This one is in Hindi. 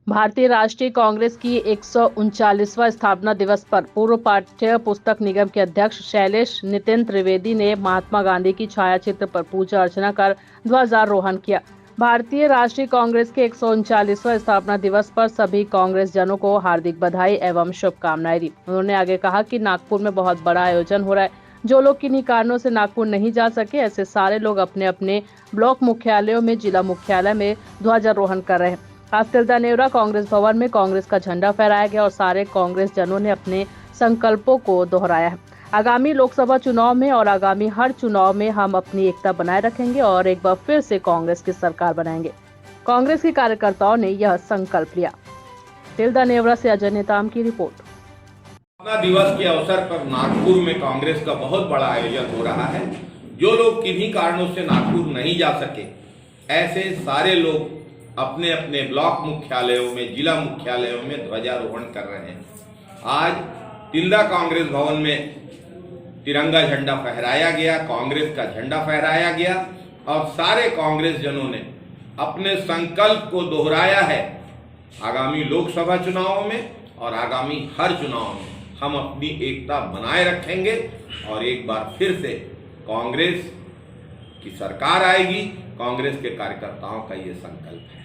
भारतीय राष्ट्रीय कांग्रेस की 139वां स्थापना दिवस पर पूर्व पाठ्य पुस्तक निगम के अध्यक्ष शैलेश नितिन त्रिवेदी ने महात्मा गांधी की छायाचित्र पर पूजा अर्चना कर ध्वजारोहण किया। भारतीय राष्ट्रीय कांग्रेस के 139वां स्थापना दिवस पर सभी कांग्रेस जनों को हार्दिक बधाई एवं शुभकामनाएं दी। उन्होंने आगे कहा कि नागपुर में बहुत बड़ा आयोजन हो रहा है। जो लोग किन्हीं कारणों से नागपुर नहीं जा सके, ऐसे सारे लोग अपने अपने ब्लॉक मुख्यालयों में, जिला मुख्यालय में ध्वजारोहण कर रहे हैं। आज तिल्दा नेवरा कांग्रेस भवन में कांग्रेस का झंडा फहराया गया और सारे कांग्रेस जनों ने अपने संकल्पों को दोहराया है। आगामी लोकसभा चुनाव में और आगामी हर चुनाव में हम अपनी एकता बनाए रखेंगे और एक बार फिर से कांग्रेस की सरकार बनाएंगे। कांग्रेस के कार्यकर्ताओं ने यह संकल्प लिया। तिल्दा नेवरा से अजय नेताम की रिपोर्ट। स्थापना दिवस के अवसर पर नागपुर में कांग्रेस का बहुत बड़ा आयोजन हो रहा है। जो लोग किन्हीं कारणों से नागपुर नहीं जा सके, ऐसे सारे लोग अपने अपने ब्लॉक मुख्यालयों में, जिला मुख्यालयों में ध्वजारोहण कर रहे हैं। आज तिल्दा कांग्रेस भवन में तिरंगा झंडा फहराया गया, कांग्रेस का झंडा फहराया गया और सारे कांग्रेस जनों ने अपने संकल्प को दोहराया है। आगामी लोकसभा चुनावों में और आगामी हर चुनाव में हम अपनी एकता बनाए रखेंगे और एक बार फिर से कांग्रेस की सरकार आएगी। कांग्रेस के कार्यकर्ताओं का ये संकल्प है।